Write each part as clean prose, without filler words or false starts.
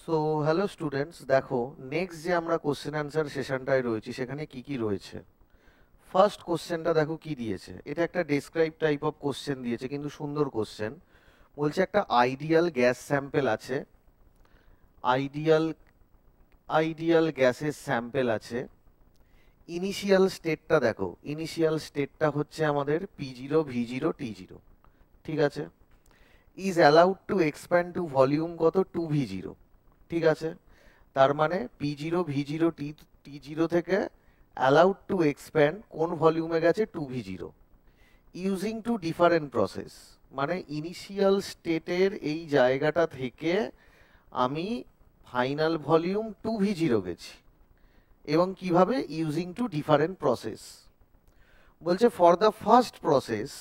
So hello students, দেখো next যে আমরা কোশ্চেন অ্যান্সার সেশনটায় রয়েছি সেখানে কি কি রয়েছে। ফার্স্ট কোশ্চেনটা দেখো কি দিয়েছে। এটা একটা ডেসক্রাইব টাইপ অফ কোশ্চেন দিয়েছে, কিন্তু সুন্দর কোশ্চেন। বলছে একটা আইডিয়াল গ্যাস স্যাম্পেল আছে, আইডিয়াল আইডিয়াল গ্যাসের স্যাম্পেল আছে। ইনিশিয়াল স্টেটটা দেখো, ইনিশিয়াল স্টেটটা হচ্ছে আমাদের P0 V0 T0, ঠিক আছে। Is allowed to expand to volume কত 2V0, ঠিক আছে। তার মানে P0 V0 T0 থেকে অ্যালাউড টু এক্সপ্যান্ড কোন ভলিউমে গেছে 2V0 using two different process. মানে ইনিশিয়াল স্টেটের এই জায়গাটা থেকে আমি ফাইনাল ভলিউম 2V0 গেছি, এবং কিভাবে ইউজিং টু ডিফারেন্ট প্রসেস। বলছে ফর দ্য ফার্স্ট প্রসেস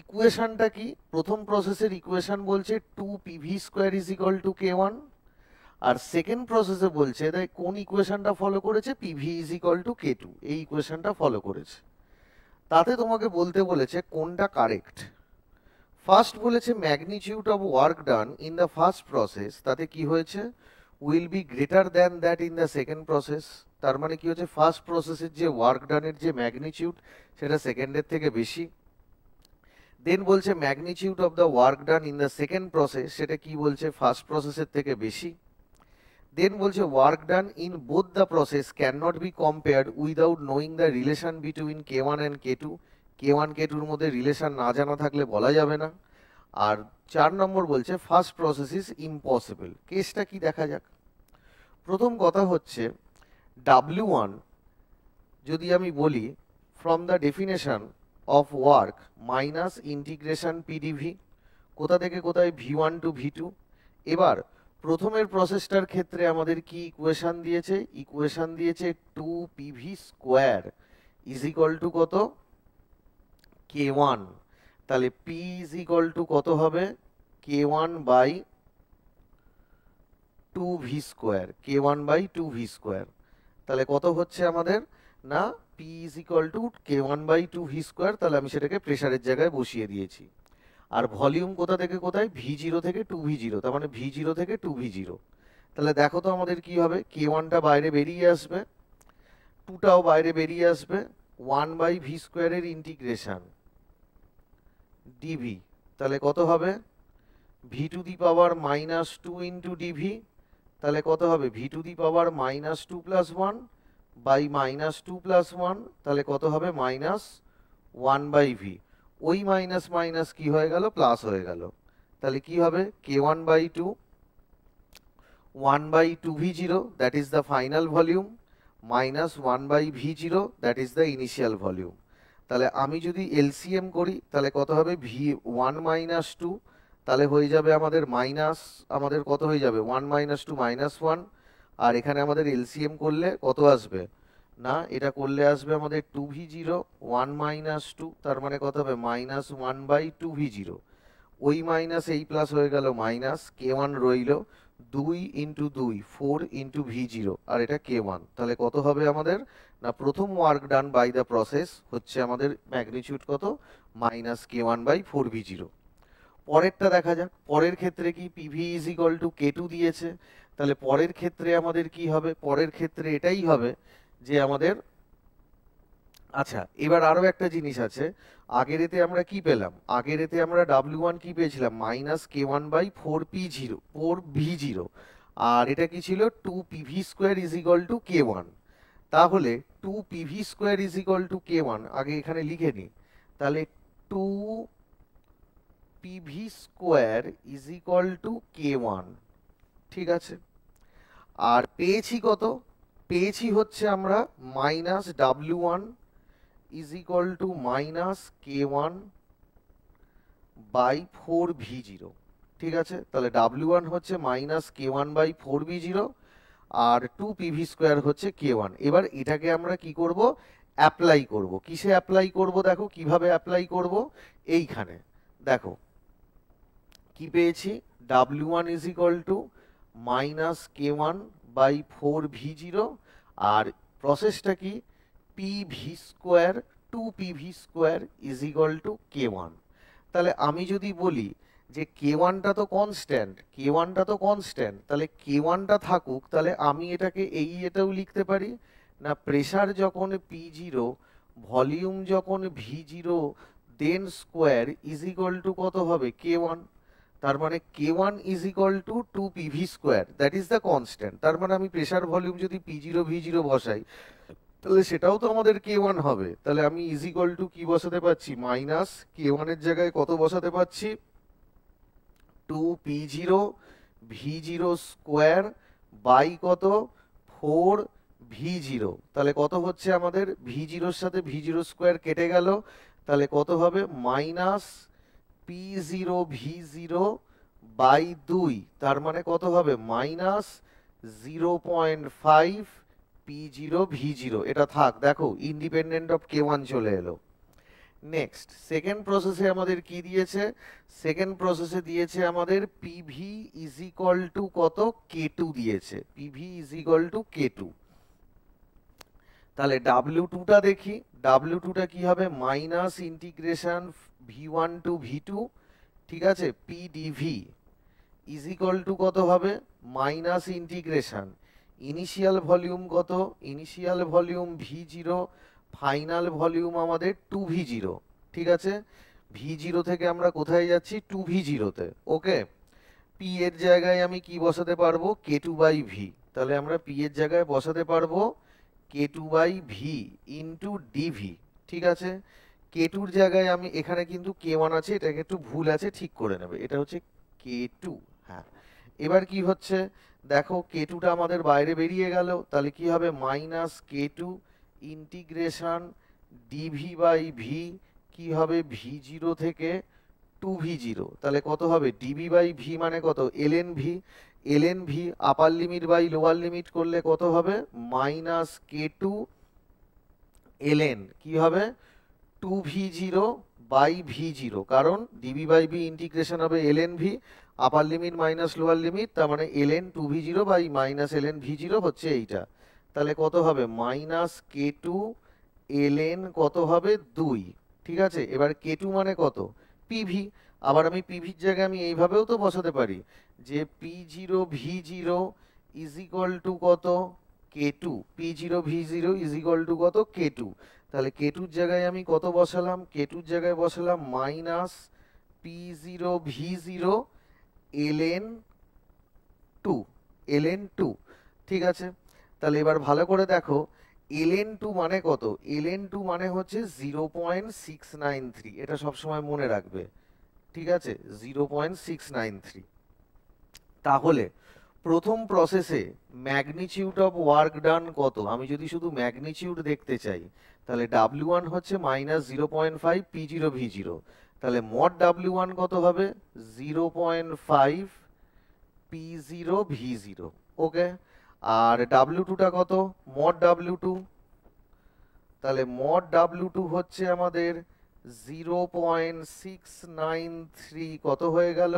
ইকুয়েশনটা কি, প্রথম প্রসেসের ইকুয়েশন বলছে 2PV² = K1, আর সেকেন্ড প্রসেসে বলছে তাই কোন ইকুয়েশনটা ফলো করেছে, PV = K2, এই ইকুয়েশনটা ফলো করেছে। তাতে তোমাকে বলতে বলেছে কোনটা কারেক্ট। ফার্স্ট বলেছে magnitude of work done in the first process, তাতে কি হয়েছে, will be greater than that in the second process. তার মানে কি হচ্ছে, ফার্স্ট প্রসেসের যে ওয়ার্ক ডানের যে ম্যাগনিটিউড সেটা সেকেন্ডের থেকে বেশি। দেন বলছে magnitude of the work done in the second process, সেটা কি বলছে, ফার্স্ট প্রসেসের থেকে বেশি। দেন বলছে work done in both the process can not be compared without knowing the relation between K1 and K2, K1 K2-র মধ্যে রিলেশন না জানা থাকলে বলা যাবে না। আর 4 নম্বর বলছে ফার্স্ট প্রসেস ইজ ইম্পসিবল। কেসটা কি দেখা যাক। প্রথম কথা হচ্ছে W1 যদি আমি বলি from the definition of work minus integration PdV, কোথা থেকে কোথায় V1 টু V2। এবার প্রথমের প্রসেসটার ক্ষেত্রে আমাদের কি ইকুয়েশন দিয়েছে, ইকুয়েশন দিয়েছে 2PV² কত, K1। তাহলে P কত হবে, K1/2V², K1/2V²। তাহলে কত হচ্ছে আমাদের না, P K1/2V²। তাহলে আমি সেটাকে প্রেসারের জায়গায় বসিয়ে দিয়েছি। আর ভলিউম কোথা থেকে কোথায়, V0 থেকে 2V0, তার মানে V0 থেকে 2V0। তাহলে দেখো তো আমাদের কি হবে, K1টা বাইরে বেরিয়ে আসবে, 2টাও বাইরে বেরিয়ে আসবে, 1/V² এর ইন্টিগ্রেশন dV। তাহলে কত হবে, V⁻² ইন্টু dV। তাহলে কত হবে, V⁻² + 1 বাই -2 + 1, তাহলে কত হবে, -1/V। ওই মাইনাস মাইনাস কি হয়ে গেল, প্লাস হয়ে গেল। তাহলে কি হবে, K1/2 1/2V0 that is the final volume minus 1/V0 that is the initial volume. তাহলে আমি যদি এলসিএম করি তাহলে কত হবে, V1 - 2, তাহলে হয়ে যাবে আমাদের মাইনাস, আমাদের কত হয়ে যাবে 1 - 2 -1। আর এখানে আমাদের এলসিএম করলে কত আসবে না, এটা করলে আসবে আমাদের 2V0 1 - 2, তার মানে কত হবে -1/2V0। ওই মাইনাস এই প্লাস হয়ে গেল মাইনাস, K1 রইল 2 × 2 4 × V0, আর এটা K1। তাহলে কত হবে আমাদের না, প্রথম work done by the process হচ্ছে আমাদের ম্যাগনিটিউড কত, -K1/4V0। পরেরটা দেখা যাক। পরের ক্ষেত্রে কি PV K2 দিয়েছে। তাহলে পরের ক্ষেত্রে আমাদের কি হবে, পরের ক্ষেত্রে এটাই হবে যে আমাদের, আচ্ছা এবার আরো একটা জিনিস আছে। আগের এতে আমরা কি পেলাম, আগের এতে আমরা W1 কি পেয়েছিলাম, -K1/4V0, আর এটা কি ছিল 2PV² K1। তাহলে 2PV² K1 আগে এখানে লিখে নিই। তাহলে 2PV² K1, ঠিক আছে। আর পেয়েছি কত, পেয়েছি হচ্ছে আমরা -W1 -K1/4V0, ঠিক আছে। তাহলে W1 হচ্ছে -K1/4V0 আর 2PV² হচ্ছে K1। এবার এটাকে আমরা কি করব, অ্যাপ্লাই করব। কিসে অ্যাপ্লাই করব, দেখো কিভাবে অ্যাপ্লাই করব। এইখানে দেখো কি পেয়েছি, W1 -K1/4V0, আর প্রসেসটা কি, PV² 2PV² K1। তাহলে আমি যদি বলি যে কে ওয়ানটা তো কনস্ট্যান্ট, কে ওয়ানটা তো কনস্ট্যান্ট, তাহলে কে ওয়ানটা থাকুক, তাহলে আমি এটাকে এটাও লিখতে পারি না, প্রেসার যখন P0, ভলিউম যখন V0, then square is equal to কত হবে, কে ওয়ান। তার মানে K one is equal to 2PV square, that is the constant. তার মানে আমি প্রেসার ভলিউম যদি P0 V0 বসাই, তাহলে সেটাও তো আমাদের কে ওয়ান হবে। তাহলে আমি ইজ ইকুয়াল টু কি বসাতে পারছি, মাইনাস কে ওয়ানের জায়গায় কত বসাতে পারছি, 2P0 V0 স্কোয়ার বাই কত, 4V0। তাহলে কত হচ্ছে আমাদের, V0-র সাথে V0 স্কোয়ার কেটে গেল, তাহলে কত হবে, মাইনাস P0 V0 বাই 2, তার মানে কত হবে, মাইনাস 0.5 P0 V0। এটা থাক, দেখো ইন্ডিপেন্ডেন্ট অফ কে ওয়ান চলে এলো। নেক্সট সেকেন্ড প্রসেসে আমাদের কি দিয়েছে, সেকেন্ড প্রসেসে দিয়েছে আমাদের পিভি ইজ ইকুয়াল টু কত, কে2 দিয়েছে, পিভি ইজ ইকুয়াল টু কে2। তাহলে W2টা দেখি, W2টা কি হবে, minus integration V1 two V2, ঠিক আছে, পিডিভি ইজ ইকুয়াল টু কত হবে, মাইনাস ইন্টিগ্রেশন ইনিশিয়াল ভলিউম কত, initial volume V0, final volume আমাদের 2V0, ঠিক আছে। V0 থেকে আমরা কোথায় যাচ্ছি, 2V0-তে, ওকে। পি এর জায়গায় আমি কি বসাতে পারবো, K2 বাই ভি, তাহলে আমরা পি এর জায়গায় বসাতে পারবো K2 by V into DV, ঠিক আছে। K2-র জায়গায় আমি, এখানে কিন্তু K1 আছে, এটাকে একটু ভুল আছে, ঠিক করে নেবে, এটা হচ্ছে K2, হ্যাঁ। এবার কি হচ্ছে দেখো, K2টা আমাদের বাইরে বেরিয়ে গেল, তাহলে কি হবে, minus K2 integration DV by V, কি হবে, V0 থেকে 2V0, তাহলে কত হবে, ডিবি বাই ভি মানে কত, LN V, LN V upper limit by lower limit করলে কত হবে, মাইনাস K2 এলএন, কি হবে, 2V0 বাই V0, কারণ ডিবি বাই ভি ইন্টিগ্রেশন হবে LN V, upper limit minus lower limit, তার মানে LN 2V0 by minus LN V0 হচ্ছে এইটা। তাহলে কত হবে, মাইনাস K2 এলএন কত হবে, 2, ঠিক আছে। এবার K2 মানে কত, পিভি। আবার আমি পিভির জায়গায় আমি এইভাবেও তো বসাতে পারি যে P0 V0 is equal to কত, K2, P0 V0 is equal to কত, K2। তাহলে K2-র জায়গায় আমি কত বসালাম, K2-র জায়গায় বসালাম minus P0 V0 ln 2, ln 2, ঠিক আছে। তাহলে এবার ভালো করে দেখো, ln 2 মানে কত, ln 2 মানে হচ্ছে 0.693, এটা সবসময় মনে রাখবে, ঠিক আছে, 0.693। তাহলে প্রথম প্রসেসে ম্যাগনিটিউড অফ ওয়ার্ক ডান কত, আমি যদি শুধু ম্যাগনিটিউড দেখতে চাই, তাহলে W1 হচ্ছে মাইনাস 0.5 P0 V0, তাহলে মড W1 কত হবে, 0.5 P0 V0, ওকে। আর W2টা কত, মড W2, তাহলে মড W2 হচ্ছে আমাদের 0.693, কত হয়ে গেল,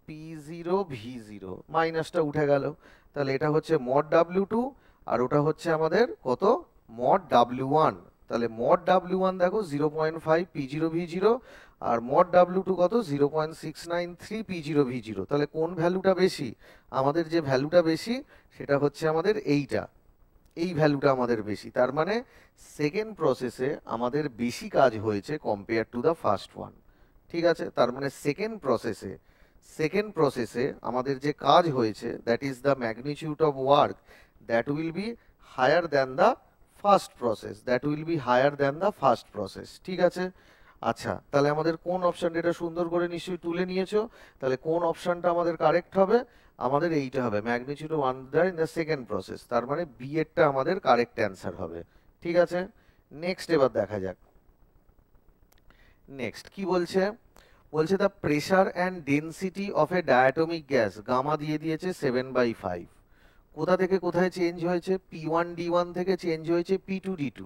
P0 V0, মাইনাসটা উঠে গেল, তাহলে এটা হচ্ছে মড W2, আর ওটা হচ্ছে আমাদের কত, মড W1। তাহলে মড W1 দেখো 0.5 P0 V0, আর মড W2 কত, 0.693 P0 V0। তাহলে কোন ভ্যালুটা বেশি, আমাদের যে ভ্যালুটা বেশি সেটা হচ্ছে আমাদের এইটা, এই ভ্যালুটা আমাদের বেশি। তার মানে সেকেন্ড প্রসেসে আমাদের বেশি কাজ হয়েছে compare to the first one, ঠিক আছে। তার মানে সেকেন্ড প্রসেসে আমাদের যে কাজ হয়েছে, that is the magnitude of work, that will be higher than the first process, that will be higher than the first process, ঠিক আছে। আচ্ছা, তাহলে আমাদের কোন অপশন, এটা সুন্দর করে নিশ্চয়ই তুলে নিয়েছো, তাহলে কোন অপশনটা আমাদের কারেক্ট হবে, আমাদের এইটা হবে, magnitude of wonder in the second process, তার মানে বি এরটা আমাদের কারেক্ট অ্যান্সার হবে, ঠিক আছে। নেক্সট এবার দেখা যাক, নেক্সট কি বলছে, বলছে the pressure and density of a diatomic gas, gamma দিয়ে দিয়েছে 7/5, কোথা থেকে কোথায় চেঞ্জ হয়েছে, P1D1 থেকে চেঞ্জ হয়েছে P2D2,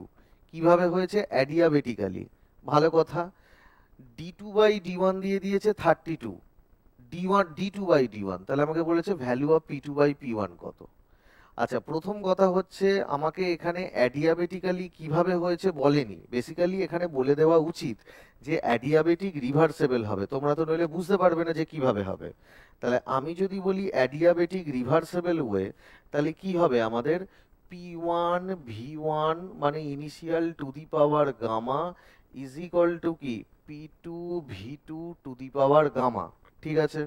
কিভাবে হয়েছে, অ্যাডিয়াবেটিক্যালি, ভালো কথা। D2/D1 দিয়ে দিয়েছে 32, D2/D1, তাহলে আমাকে বলেছে ভ্যালু অফ P2/P1 কত। আচ্ছা, প্রথম কথা হচ্ছে আমাকে এখানে অ্যাডিয়াবেটিক্যালি কিভাবে হয়েছে বলেনি, বেসিক্যালি এখানে বলে দেওয়া উচিত যে অ্যাডিয়াবেটিক রিভার্সেবল হবে, তোমরা তো নইলে বুঝতে পারবে না যে কিভাবে হবে। তাহলে আমি যদি বলি অ্যাডিয়াবেটিক রিভার্সেবল ওয়ে, তাহলে কি হবে আমাদের, P1 V1 মানে initial to the power gamma is equal to কি P2 V2 two the power gamma. ঠিক আছে,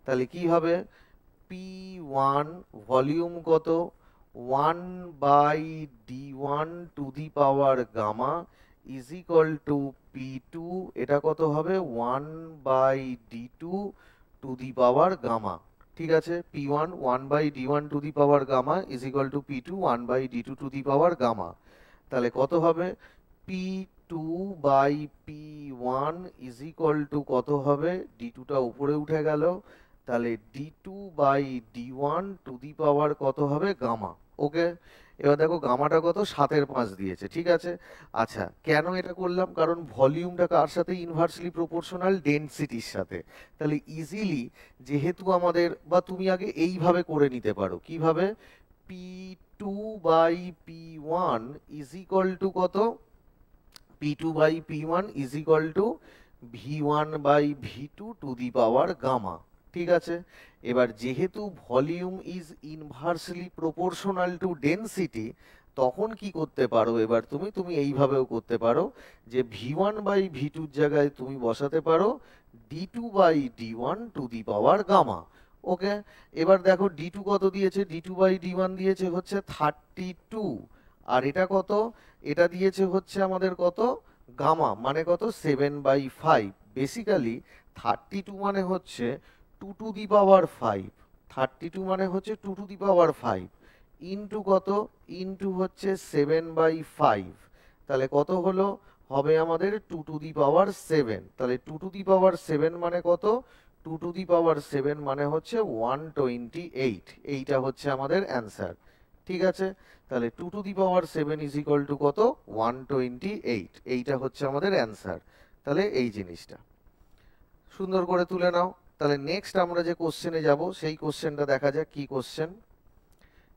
তাহলে কি হবে, P1 ভলিউম কত, 1/d1 to the power gamma is equal to P2, এটা কত হবে, 1/d2 to the power gamma. ঠিক আছে, P1 1/d1 to the power gamma is equal to P2 1/d2 to the power gamma. তাহলে কত হবে, P2/P1 is equal to কত হবে, d2টা উপরে উঠে গেল, তাহলে d2/d1 টু দি পাওয়ার কত হবে, গামা। ওকে, এবার দেখো গামাটা কত, 7/5 দিয়েছে। ঠিক আছে, আচ্ছা কেন এটা করলাম, কারণ ভলিউমটা কার সাথে ইনভার্সলি প্রপোর্শনাল, ডেনসিটির সাথে। তাহলে ইজিলি যেহেতু আমাদের, বা তুমি আগে এইভাবে করে নিতে পারো, কিভাবে, P2/P1 ইজ ইকুয়াল টু কত, P2/P1 is equal to V1/V2 to the power gamma. ঠিক আছে, এবার যেহেতু volume is inversely proportional to density, তখন কি করতে পারো, এবার তুমি তুমি এইভাবেও করতে পারো যে V1/V2 জায়গায় তুমি বসাতে পারো D2/D1 two the power gamma. ওকে, এবার দেখো D2 কত দিয়েছে, D2/D1 দিয়েছে হচ্ছে 32, আর এটা কত, এটা দিয়েছে হচ্ছে আমাদের কত, গামা মানে কত, 7/5। বেসিক্যালি 32 মানে হচ্ছে 2 টু দি পাওয়ার 5, 32 মানে হচ্ছে 2 টু দি পাওয়ার 5 ইন্টু কত, ইন্টু হচ্ছে 7/5। তাহলে কত হলো, হবে আমাদের 2 টু দি পাওয়ার 7। তাহলে 2 টু দি পাওয়ার 7 মানে কত, 2 টু দি পাওয়ার 7 মানে হচ্ছে 128। এইটা হচ্ছে আমাদের অ্যান্সার। ঠিক আছে, তাহলে 2 two the power 7 is equal to কত, 128। এইটা হচ্ছে আমাদের অ্যান্সার। তাহলে এই জিনিসটা সুন্দর করে তুলে নাও। তাহলে নেক্সট আমরা যে কোশ্চেনে যাব, সেই কোশ্চেনটা দেখা যাক কি কোশ্চেন।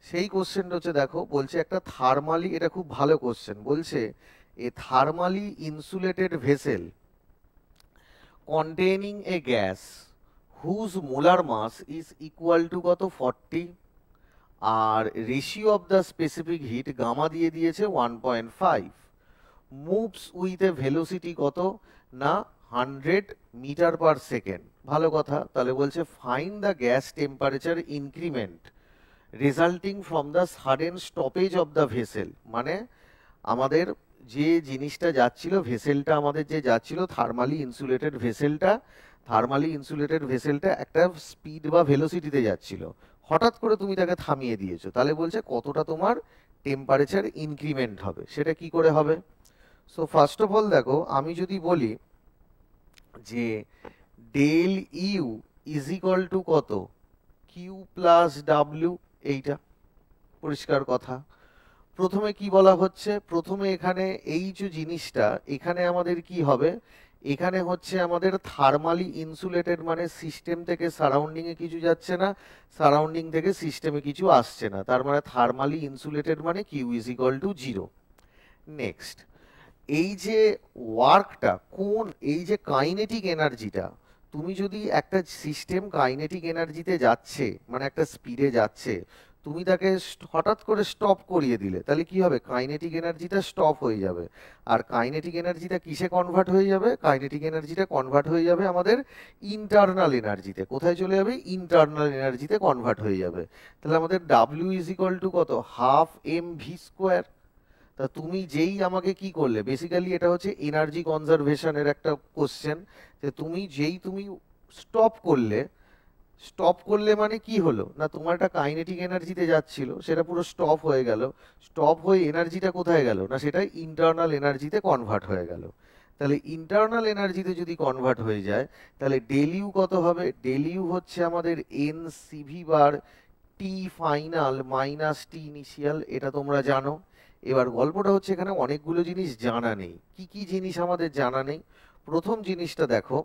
সেই কোশ্চেনটা হচ্ছে, দেখো বলছে একটা থার্মালি, এটা খুব ভালো কোশ্চেন, বলছে a thermally insulated vessel containing a gas whose molar mass is equal to কত, 40, আর ratio of the specific heat gamma দিয়ে দিয়েছে 1.5, মুভস উইথ এ ভেলোসিটি কত না, 100 মিটার পার সেকেন্ড। ভালো কথা, তাহলে বলছে find the gas temperature increment resulting from the sudden stoppage of the vessel. মানে আমাদের যে জিনিসটা যাচ্ছিল, ভেসেলটা আমাদের যে যাচ্ছিল, থার্মালি ইনসুলেটেড ভেসেলটা একটা স্পিড বা ভেলোসিটিতে যাচ্ছিল, হঠাৎ করে তুমি তাকে থামিয়ে দিয়েছো, তাহলে বলছে কতটা তোমার টেম্পারেচার ইনক্রিমেন্ট হবে, সেটা কি করে হবে। সো ফার্স্ট অফ অল দেখো, আমি যদি বলি যে del U is equal to কত, কিউ প্লাস ডাব্লিউ, এইটা পরিষ্কার কথা। প্রথমে কি বলা হচ্ছে, প্রথমে এখানে এই যে জিনিসটা, এখানে আমাদের কি হবে, এখানে হচ্ছে আমাদের থার্মালি ইনসুলেটেড মানে সিস্টেম থেকে সারাউন্ডিং এ কিছু যাচ্ছে না, সারাউন্ডিং থেকে সিস্টেমে কিছু আসছে না, তার মানে থার্মালি ইনসুলেটেড মানে Q is equal to 0। Next, এই যে ওয়ার্কটা কোন, এই যে কাইনেটিক এনার্জিটা, তুমি যদি একটা সিস্টেম কাইনেটিক এনার্জিতে যাচ্ছে মানে একটা স্পিডে যাচ্ছে, তুমি তাকে হঠাৎ করে স্টপ করিয়ে দিলে, তাহলে কি হবে, কাইনেটিক এনার্জিটা স্টপ হয়ে যাবে। আর কাইনেটিক এনার্জিটা কিসে কনভার্ট হয়ে যাবে, কাইনেটিক এনার্জিটা কনভার্ট হয়ে যাবে আমাদের ইন্টারনাল এনার্জিতে। কোথায় চলে যাবে, ইন্টারনাল এনার্জিতে কনভার্ট হয়ে যাবে। তাহলে আমাদের ডাব্লিউ ইজ ইকুয়াল টু কত, হাফ এম ভি স্কোয়ার। তা তুমি যেই আমাকে কি করলে, বেসিক্যালি এটা হচ্ছে এনার্জি কনজারভেশনের একটা কোশ্চেন, যে তুমি যেই তুমি স্টপ করলে, স্টপ করলে মানে কি হলো না, তোমার একটা কাইনেটিক এনার্জিতে যাচ্ছিল, সেটা পুরো স্টপ হয়ে গেল, স্টপ হয়ে এনার্জিটা কোথায় গেল না, সেটা ইন্টারনাল এনার্জিতে কনভার্ট হয়ে গেল। তাহলে ইন্টারনাল এনার্জিতে যদি কনভার্ট হয়ে যায়, তাহলে ডেল ইউ কত হবে, ডেল ইউ হচ্ছে আমাদের এন সিভি বার টি ফাইনাল মাইনাস টি ইনিশিয়াল, এটা তোমরা জানো। এবার গল্পটা হচ্ছে এখানে অনেকগুলো জিনিস জানা নেই। কি কি জিনিস আমাদের জানা নেই, প্রথম জিনিসটা দেখো,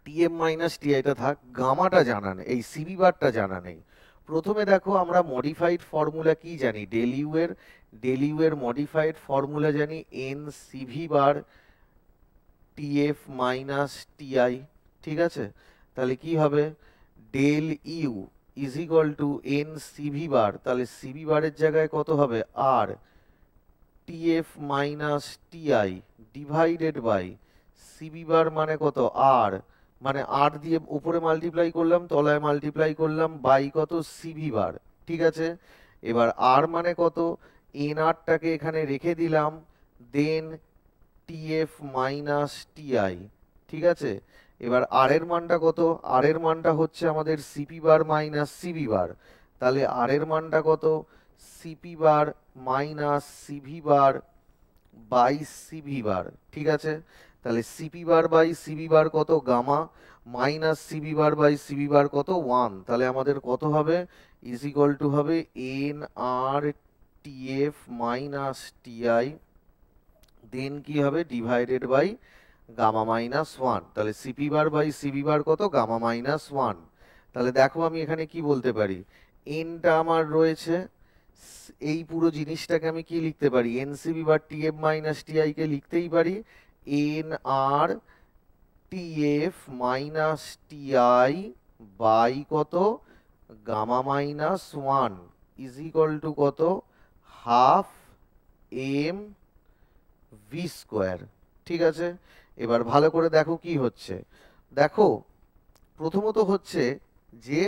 টিএম মাইনাস টিআইটা থাক, গামাটা জানা নেই, এই সিবি বারটা জানা নেই। প্রথমে দেখো আমরা মডিফাইড ফর্মুলা কি জানি, ডেল ইউ এর মডিফাইড ফর্মুলা জানি n CV bar TF minus TI. ঠিক আছে, তাহলে কি হবে, del U is equal to n CV bar, তাহলে সিভি বারের জায়গায় কত হবে, আর TF minus TI divided by CV bar মানে কত, আর মানে আর দিয়ে উপরে মাল্টিপ্লাই করলাম, তলায় মাল্টিপ্লাই করলাম, বাই কত, সিভি বার। ঠিক আছে, এবার আর মানে কত, এন আরটাকে এখানে রেখে দিলাম, দেন টিএফ মাইনাস টিআই। ঠিক আছে, এবার আর এর মানটা কত, আর এর মানটা হচ্ছে আমাদের CP bar minus CV bar, তাহলে আর এর মানটা কত, CP bar minus CV bar by CV bar. ঠিক আছে, তাহলে CP bar by CV bar কত, gamma, minus CV bar by CV bar কত, 1, তাহলে আমাদের কত হবে, ইজ ইকুয়াল টু হবে n R TF minus TI, then কি হবে, ডিভাইডেড বাই গামা মাইনাস 1, তাহলে CP bar by CV bar কত, গামা মাইনাস 1। তাহলে দেখো আমি এখানে কি বলতে পারি, এনটা আমার রয়েছে, এই পুরো জিনিসটাকে আমি কি লিখতে পারি, n CV bar TF minus TI কে লিখতেই পারি n R TF minus TI by কত, gamma minus 1 is equal to কত, হাফ এম ভি স্কোয়ার। ঠিক আছে, এবার ভালো করে দেখো কি হচ্ছে, দেখো প্রথমত হচ্ছে যে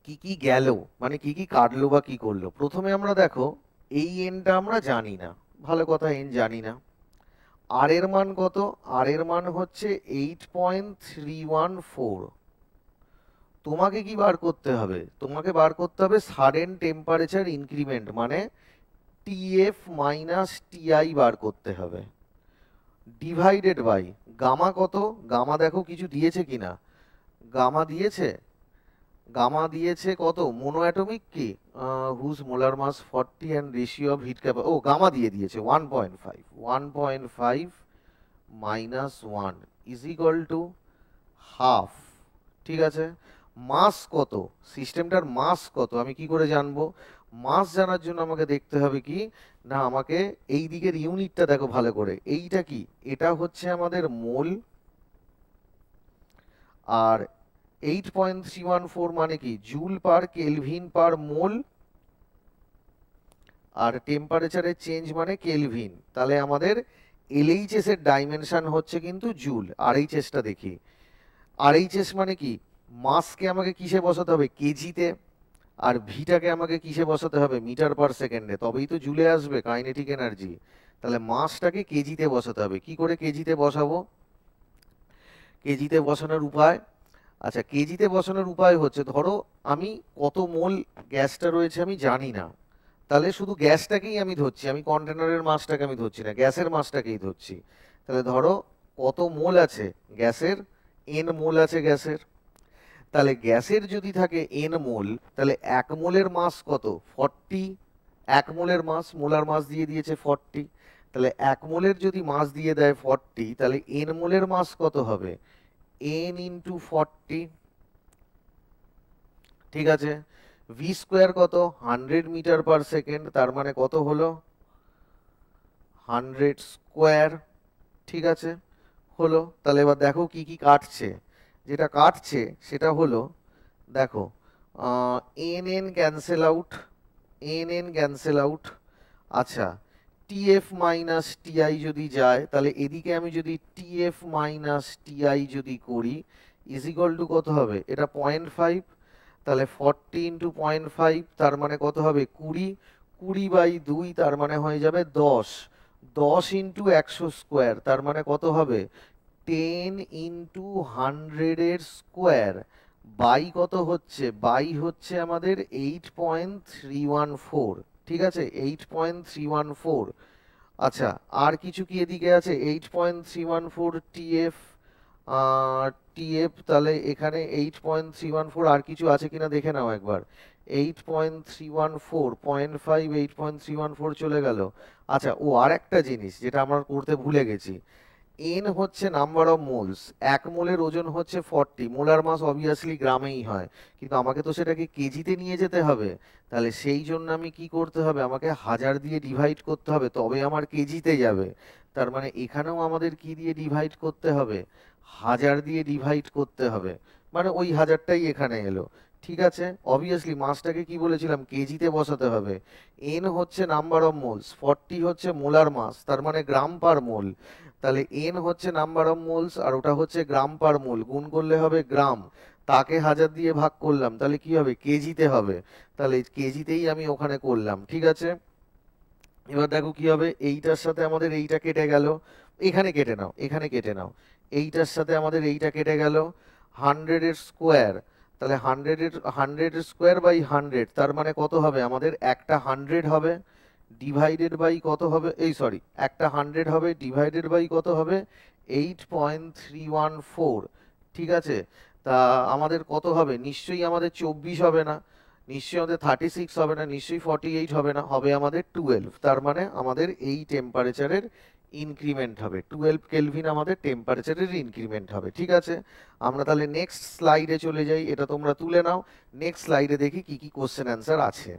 কি কি গেল, মানে কি কি কাটলো বা কি করলো। প্রথমে আমরা দেখো এই এনটা আমরা জানি না, ভালো কথা, এন জানি না। আর এর মান কত, আর এর মান হচ্ছে 8.314। তোমাকে কি বার করতে হবে, তোমাকে বার করতে হবে সাডেন টেম্পারেচার ইনক্রিমেন্ট, মানে টিএফ মাইনাস টিআই বার করতে হবে, ডিভাইডেড বাই গামা কত, গামা দেখো কিছু দিয়েছে কিনা, গামা দিয়েছে, গামা দিয়েছে কত, মোনোঅ্যাটমিক কি, whose molar mass 40 and ratio of heat capacity, ও গামা দিয়ে দিয়েছে 1.5 minus 1 is equal to half. ঠিক আছে, মাস কত, সিস্টেমটার মাস কত আমি কি করে জানবো, মাস জানার জন্য আমাকে দেখতে হবে কি না, আমাকে এই দিকের ইউনিটটা দেখো ভালো করে, এইটা কি, এটা হচ্ছে আমাদের মোল, আর 8.314 মানে কি, জুল পার কেলভিন পার মোল, আর টেম্পারেচারের চেঞ্জ মানে কেলভিন। তাহলে আমাদের এলএইচএস এর ডাইমেনশন হচ্ছে কিন্তু জুল। আরএইচএসটা দেখি, আরএইচএস মানে কি, মাসকে আমাকে কিসে বসাতে হবে, কেজিতে, আর ভিটাকে আমাকে কিসে বসাতে হবে, মিটার পার সেকেন্ডে, তবেই তো জুলে আসবে কাইনেটিক এনার্জি। তাহলে মাসটাকে কেজিতে বসাতে হবে, কি করে কেজিতে বসাবো, কেজিতে বসানোর উপায়, আচ্ছা কেজিতে বসানোর উপায় হচ্ছে, ধরো আমি কত মোল গ্যাসটা রয়েছে আমি জানি না, তাহলে শুধু গ্যাসটাকেই আমি ধরছি, আমি কন্টেনারের মাসটাকে আমি ধরছি না, গ্যাসের মাসটাকেই ধরছি। তাহলে ধরো কত মোল আছে গ্যাসের, এন মোল আছে গ্যাসের, তাহলে গ্যাসের যদি থাকে এন মোল, তাহলে এক মোলের মাস কত, 40, এক মোলের মাস, মোলার মাস দিয়ে দিয়েছে 40, তাহলে এক মোলের যদি মাস দিয়ে দেয় 40, তাহলে এন মোলের মাস কত হবে, n ইন্টু 40। ঠিক আছে, ভি স্কোয়ার কত, 100 মিটার পার সেকেন্ড, তার মানে কত হলো 100 স্কোয়ার। ঠিক আছে, হলো, তাহলে এবার দেখো কি কি কাটছে, যেটা কাটছে সেটা হলো দেখো N N cancel out, N N cancel out. আচ্ছা টিএফ মাইনাস টিআই যদি যায়, তাহলে এদিকে আমি যদি টিএফ মাইনাস টিআই যদি করি ইজ ইকুয়াল টু কত হবে, এটা 0.5, তাহলে 40 ইন্টু 0.5 তার মানে কত হবে 20, 20/2 তার মানে হয়ে যাবে 10, 10 ইন্টু 100 স্কোয়ার তার মানে কত হবে 10 ইন্টু 100 এর স্কোয়ার, বাই কত হচ্ছে, বাই হচ্ছে আমাদের 8.314। ঠিক আছে, 8.314। আচ্ছা আর কিছু কি এদিকে আছে, 8.314 টিএফ, টিএফ, তাহলে এখানে 8.314 আর কিছু আছে কিনা দেখে নাও একবার, 8.314, 0.5, 8.314 চলে গেল। আচ্ছা ও আর একটা জিনিস যেটা আমরা করতে ভুলে গেছি, এন হচ্ছে নাম্বার অফ মোলস, এক মোলের ওজন হচ্ছে 40, মোলার মাস অবভিয়াসলি গ্রামেই হয়, কিন্তু আমাকে তো সেটাকে কেজিতে নিয়ে যেতে হবে। তাহলে সেই জন্য আমি কি করতে হবে, আমাকে 1000 দিয়ে ডিভাইড করতে হবে, তবে আমার কেজিতে যাবে। তার মানে এখানেও আমাদের কি দিয়ে ডিভাইড করতে হবে, 1000 দিয়ে ডিভাইড করতে হবে, মানে ওই 1000টাই এখানে এলো। ঠিক আছে, অবভিয়াসলি মাসটাকে কি বলেছিলাম, কেজিতে বসাতে হবে। এন হচ্ছে নাম্বার অফ মোলস, 40 হচ্ছে মোলার মাস, তার মানে গ্রাম পার মোল। তাহলে এন হচ্ছে নাম্বার অফ মোলস আর ওটা হচ্ছে গ্রাম পার মোল, গুণ করলে হবে গ্রাম, তাকে 1000 দিয়ে ভাগ করলাম, তাহলে কি হবে, কেজিতে হবে। তাহলে কেজিতেই আমি ওখানে করলাম। ঠিক আছে, এবার দেখো কি হবে, এইটার সাথে আমাদের এইটা কেটে গেল, এখানে কেটে নাও, এখানে কেটে নাও, এইটার সাথে আমাদের এইটা কেটে গেল, 100 এর স্কোয়ার, তাহলে 100 এর স্কোয়ার বাই 100, তার মানে কত হবে আমাদের, একটা 100 হবে ডিভাইডেড বাই কত হবে, এই সরি, একটা 100 হবে ডিভাইডেড বাই কত হবে, 8.314। ঠিক আছে, তা আমাদের কত হবে, নিশ্চয়ই আমাদের 24 হবে না, নিশ্চয়ই আমাদের 36 হবে না, নিশ্চয়ই 48 হবে না, হবে আমাদের 12। তার মানে আমাদের এই টেম্পারেচারের ইনক্রিমেন্ট হবে, 12 কেলভিন আমাদের টেম্পারেচারের ইনক্রিমেন্ট হবে। ঠিক আছে, আমরা তাহলে নেক্সট স্লাইডে চলে যাই, এটা তোমরা তুলে নাও, নেক্সট স্লাইডে দেখি কি কি কোশ্চেন অ্যান্সার আছে।